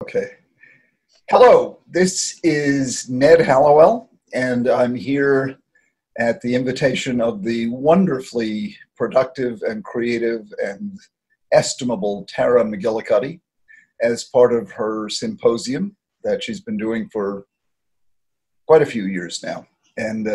Okay. Hello, this is Ned Hallowell, and I'm here at the invitation of the wonderfully productive and creative and estimable Tara McGillicuddy as part of her symposium that she's been doing for quite a few years now. And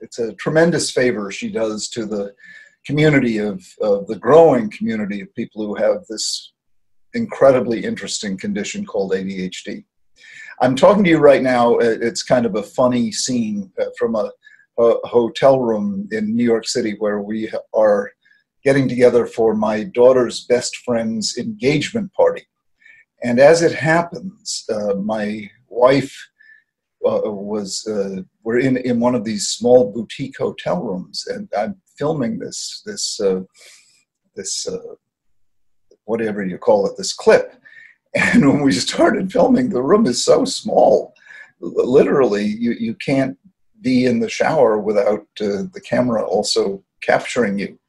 it's a tremendous favor she does to the community of the growing community of people who have this incredibly interesting condition called ADHD. I'm talking to you right now. It's kind of a funny scene from a hotel room in New York City where we are getting together for my daughter's best friend's engagement party. And as it happens, my wife we're in one of these small boutique hotel rooms, and I'm filming this whatever you call it, this clip. And when we started filming, the room is so small. Literally, you can't be in the shower without the camera also capturing you.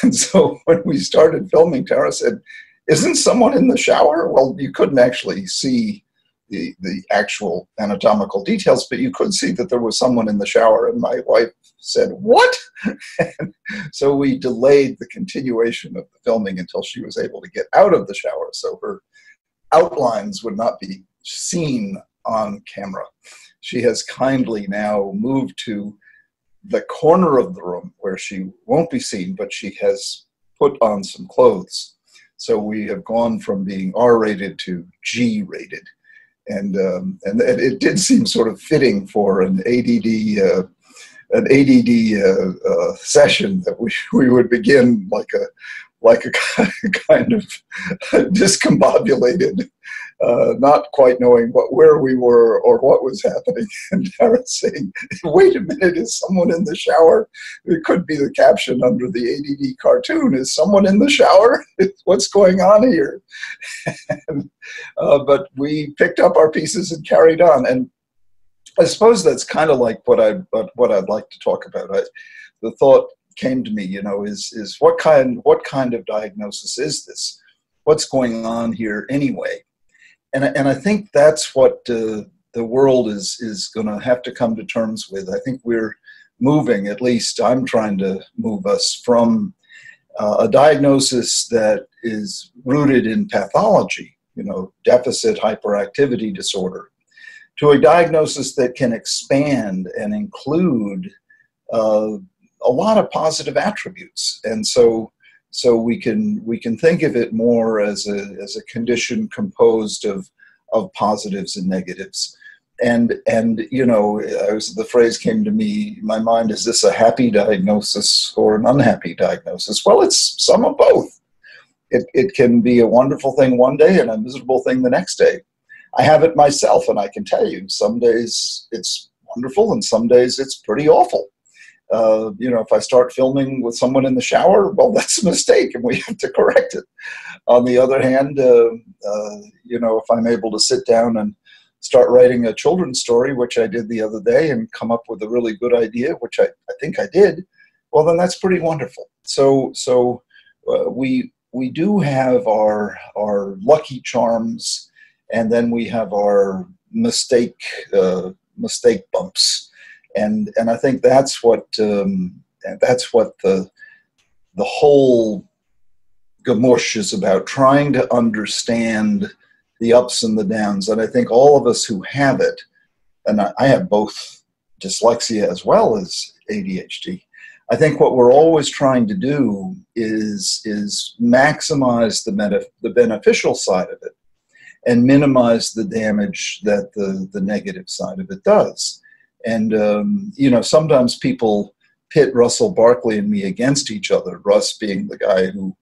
And so when we started filming, Tara said, "Isn't someone in the shower?" Well, you couldn't actually see the actual anatomical details, but you could see that there was someone in the shower. And my wife said, "What?" And so we delayed the continuation of the filming until she was able to get out of the shower so her outlines would not be seen on camera. She has kindly now moved to the corner of the room where she won't be seen, but she has put on some clothes. So we have gone from being R-rated to G-rated. And it did seem sort of fitting for an ADD session that we would begin like a kind of discombobulated, not quite knowing where we were or what was happening. And Tara saying, "Wait a minute, is someone in the shower?" It could be the caption under the ADD cartoon, "Is someone in the shower? What's going on here?" But we picked up our pieces and carried on. And I suppose that's kind of like what I'd like to talk about. The thought came to me, is what kind of diagnosis is this? What's going on here anyway? And I think that's what the world is going to have to come to terms with. I think we're moving, at least I'm trying to move us from a diagnosis that is rooted in pathology, deficit hyperactivity disorder, to a diagnosis that can expand and include a lot of positive attributes. And so we can think of it more as a condition composed of positives and negatives. And the phrase came to me, my mind, is this a happy diagnosis or an unhappy diagnosis? Well, it's some of both. It can be a wonderful thing one day and a miserable thing the next day. I have it myself, and I can tell you, some days it's wonderful and some days it's pretty awful. If I start filming with someone in the shower, well, that's a mistake and we have to correct it. On the other hand, if I'm able to sit down and start writing a children's story, which I did the other day, and come up with a really good idea, which I think I did, well, then that's pretty wonderful. So we do have our lucky charms, and then we have our mistake bumps. And I think that's what the whole gamush is about, trying to understand the ups and the downs. And I think all of us who have it, and I have both dyslexia as well as ADHD, I think what we're always trying to do is maximize the beneficial side of it and minimize the damage that the negative side of it does. And, sometimes people pit Russell Barkley and me against each other, Russ being the guy who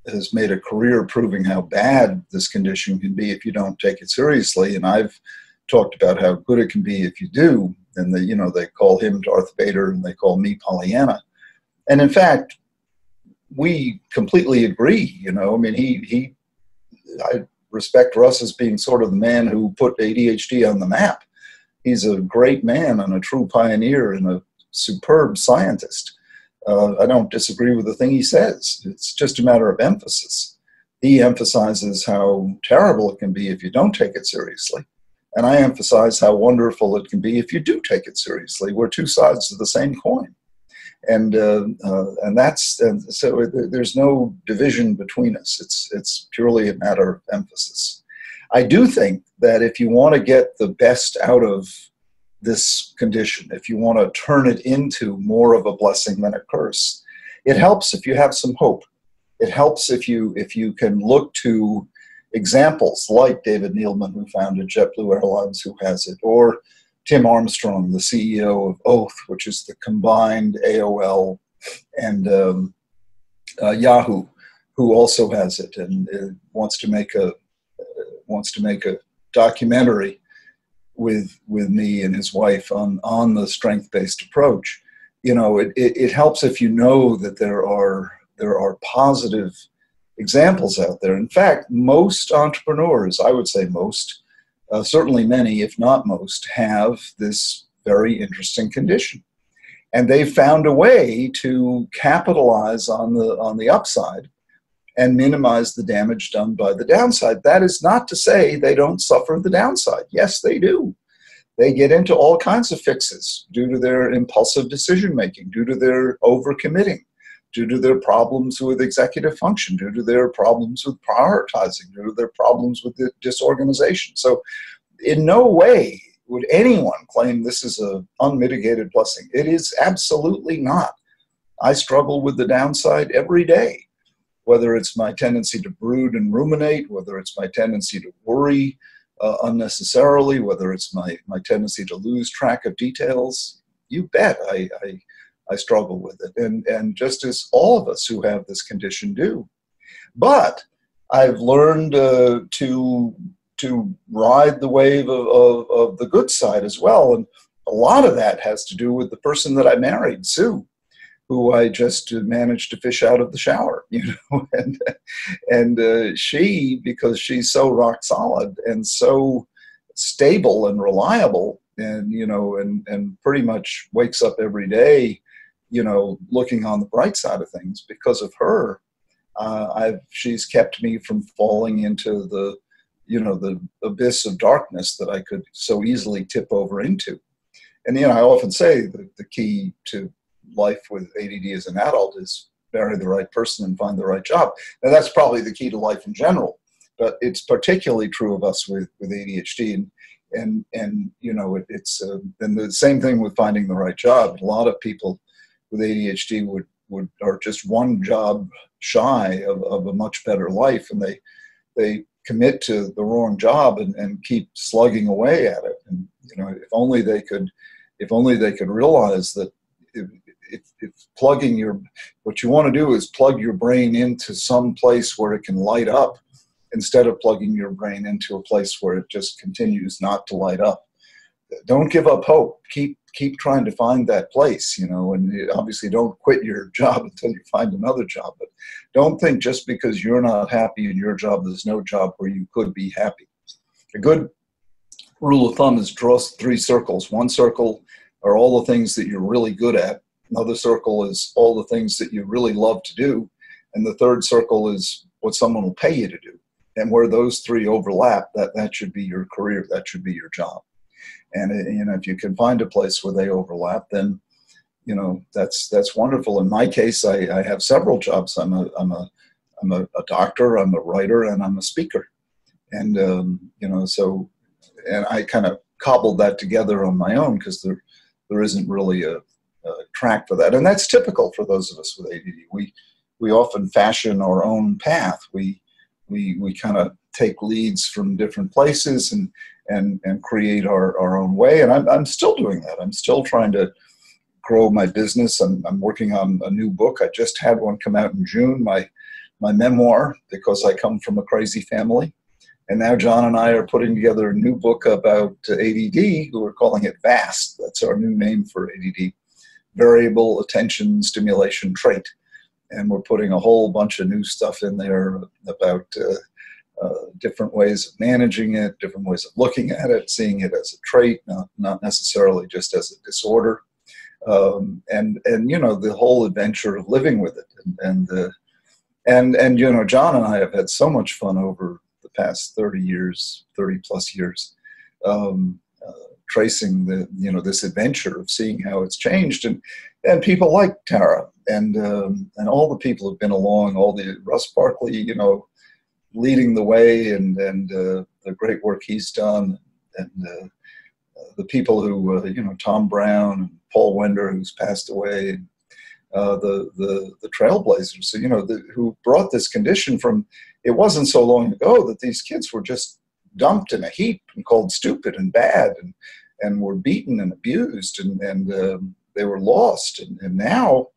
has made a career proving how bad this condition can be if you don't take it seriously. And I've talked about how good it can be if you do. And they call him Darth Vader and they call me Pollyanna. And in fact, we completely agree. I respect Russ as being sort of the man who put ADHD on the map. He's a great man and a true pioneer and a superb scientist. I don't disagree with the thing he says. It's just a matter of emphasis. He emphasizes how terrible it can be if you don't take it seriously. And I emphasize how wonderful it can be if you do take it seriously. We're two sides of the same coin. And so there's no division between us. It's purely a matter of emphasis. I do think that if you want to get the best out of this condition, if you want to turn it into more of a blessing than a curse, it helps if you have some hope. It helps if you can look to examples like David Neeleman, who founded JetBlue Airlines, who has it, or Tim Armstrong, the CEO of Oath, which is the combined AOL and Yahoo, who also has it and wants to make a documentary with me and his wife on the strength-based approach. You know, it helps if you know that there are positive examples out there. In fact, most entrepreneurs, I would say most, certainly many, if not most, have this very interesting condition. And they've found a way to capitalize on the upside and minimize the damage done by the downside. That is not to say they don't suffer the downside. Yes, they do. They get into all kinds of fixes due to their impulsive decision-making, due to their overcommitting, due to their problems with executive function, due to their problems with prioritizing, due to their problems with the disorganization. So in no way would anyone claim this is an unmitigated blessing. It is absolutely not. I struggle with the downside every day, whether it's my tendency to brood and ruminate, whether it's my tendency to worry unnecessarily, whether it's my tendency to lose track of details. You bet I struggle with it, and just as all of us who have this condition do. But I've learned to ride the wave of the good side as well, and a lot of that has to do with the person that I married, Sue, who I just managed to fish out of the shower, you know, and she, because she's so rock solid and so stable and reliable, and you know, and pretty much wakes up every day, you know, looking on the bright side of things. Because of her, she's kept me from falling into the, you know, the abyss of darkness that I could so easily tip over into. And you know, I often say that the key to life with ADD as an adult is marry the right person and find the right job. Now that's probably the key to life in general, but it's particularly true of us with ADHD. And you know, it's and the same thing with finding the right job. A lot of people with ADHD are just one job shy of a much better life, and they commit to the wrong job and keep slugging away at it. And you know, if only they could realize that if plugging what you want to do is plug your brain into some place where it can light up, instead of plugging your brain into a place where it just continues not to light up. Don't give up hope. Keep trying to find that place, you know, and obviously don't quit your job until you find another job. But don't think just because you're not happy in your job, there's no job where you could be happy. A good rule of thumb is draw 3 circles. One circle are all the things that you're really good at. Another circle is all the things that you really love to do. And the third circle is what someone will pay you to do. And where those 3 overlap, that should be your career. That should be your job. And you know, if you can find a place where they overlap, then you know, that's wonderful. In my case, I have several jobs. I'm a doctor, I'm a writer, and I'm a speaker. And you know, so, and I kind of cobbled that together on my own because there isn't really a track for that. And that's typical for those of us with ADD. We often fashion our own path. We kind of take leads from different places and create our own way. And I'm still doing that. I'm still trying to grow my business. I'm working on a new book. I just had one come out in June, my memoir, because I come from a crazy family. And now John and I are putting together a new book about ADD, who we're calling it VAST. That's our new name for ADD, Variable Attention Stimulation Trait. And we're putting a whole bunch of new stuff in there about different ways of managing it, different ways of looking at it, seeing it as a trait, not necessarily just as a disorder. And you know, the whole adventure of living with it. And And you know, John and I have had so much fun over the past 30 years, 30 plus years, um, tracing the, you know, this adventure of seeing how it's changed, and people like Tara and all the people who've been along, all the Russ Barkley, you know, leading the way, and the great work he's done, and the people who you know, Tom Brown and Paul Wender, who's passed away, and the trailblazers, you know, who brought this condition from. It wasn't so long ago that these kids were just dumped in a heap and called stupid and bad, and were beaten and abused, and they were lost. And now,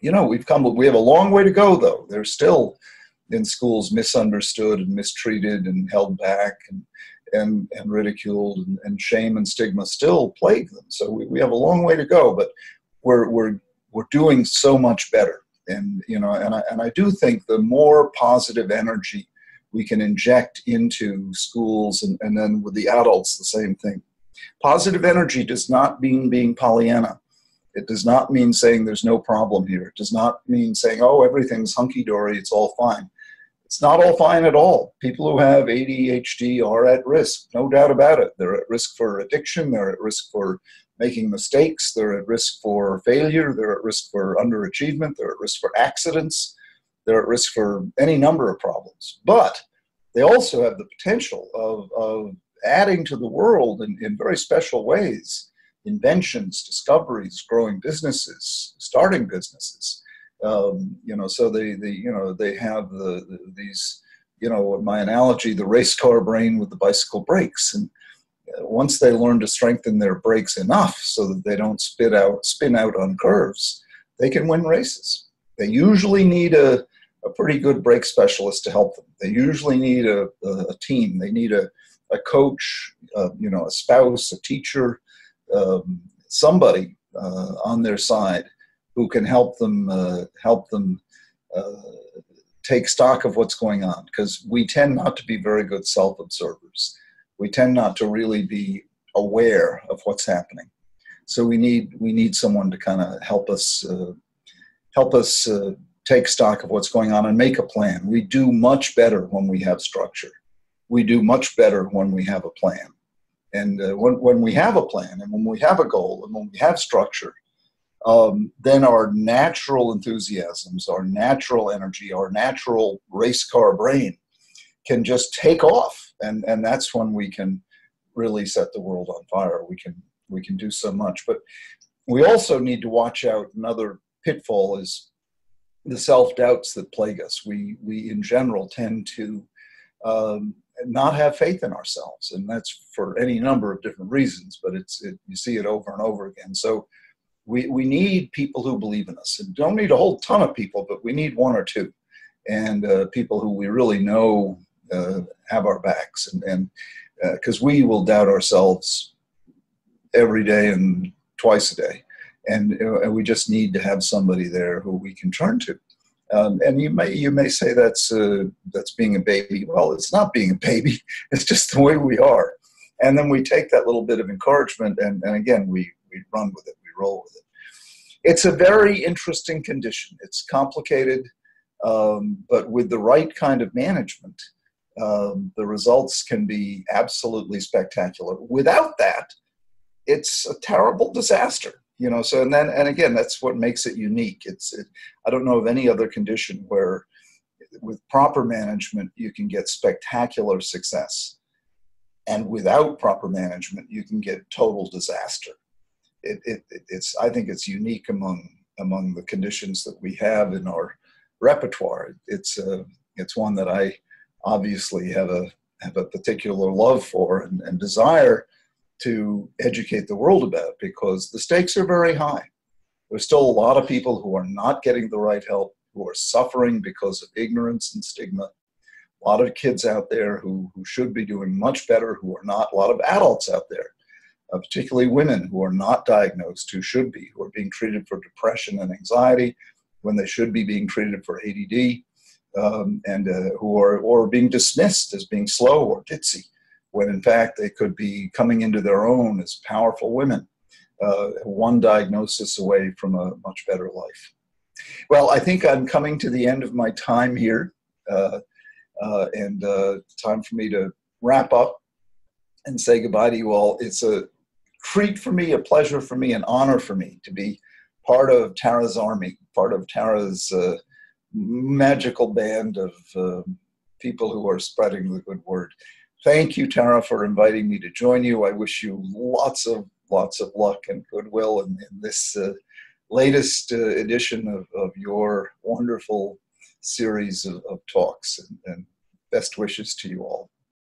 you know, we have a long way to go, though. They're still in schools misunderstood and mistreated and held back and ridiculed, and shame and stigma still plague them. So we have a long way to go, but we're doing so much better. And, you know, and I do think the more positive energy we can inject into schools, and then with the adults, the same thing. Positive energy does not mean being Pollyanna. It does not mean saying there's no problem here. It does not mean saying, oh, everything's hunky-dory, it's all fine. It's not all fine at all. People who have ADHD are at risk, no doubt about it. They're at risk for addiction. They're at risk for making mistakes. They're at risk for failure. They're at risk for underachievement. They're at risk for accidents. They're at risk for any number of problems. But they also have the potential of adding to the world in very special ways: inventions, discoveries, growing businesses, starting businesses. You know, so they have these, you know, my analogy, the race car brain with the bicycle brakes. And once they learn to strengthen their brakes enough so that they don't spin out on curves, they can win races. They usually need a pretty good brake specialist to help them. They usually need a team. They need a coach, you know, a spouse, a teacher, somebody on their side who can help them take stock of what's going on, because we tend not to be very good self-observers. We tend not to really be aware of what's happening. So we need someone to kind of help us take stock of what's going on and make a plan. We do much better when we have structure. We do much better when we have a plan. And when we have a plan, and when we have a goal, and when we have structure, then our natural enthusiasms, our natural energy, our natural race car brain can just take off. And that's when we can really set the world on fire. We can do so much. But we also need to watch out. Another pitfall is the self-doubts that plague us. We in general tend to not have faith in ourselves, and that's for any number of different reasons, but you see it over and over again. So we need people who believe in us, and don't need a whole ton of people, but we need one or two, and people who we really know have our backs, and because we will doubt ourselves every day and twice a day, and we just need to have somebody there who we can turn to. And you may say that's being a baby. Well, it's not being a baby. It's just the way we are. And then we take that little bit of encouragement, and again, we run with it. We roll with it. It's a very interesting condition. It's complicated, but with the right kind of management, the results can be absolutely spectacular. Without that, it's a terrible disaster. You know, so and again, that's what makes it unique. I don't know of any other condition where, with proper management, you can get spectacular success, and without proper management, you can get total disaster. I think it's unique among the conditions that we have in our repertoire. It's one that I obviously have a particular love for and desire to educate the world about, because the stakes are very high. There's still a lot of people who are not getting the right help, who are suffering because of ignorance and stigma. A lot of kids out there who should be doing much better, who are not. A lot of adults out there, particularly women who are not diagnosed, who should be, who are being treated for depression and anxiety when they should be being treated for ADD, and who are being dismissed as being slow or ditzy, when in fact they could be coming into their own as powerful women, one diagnosis away from a much better life. Well, I think I'm coming to the end of my time here, and time for me to wrap up and say goodbye to you all. It's a treat for me, a pleasure for me, an honor for me to be part of Tara's army, part of Tara's magical band of people who are spreading the good word. Thank you, Tara, for inviting me to join you. I wish you lots of luck and goodwill in this latest edition of your wonderful series of talks, and best wishes to you all.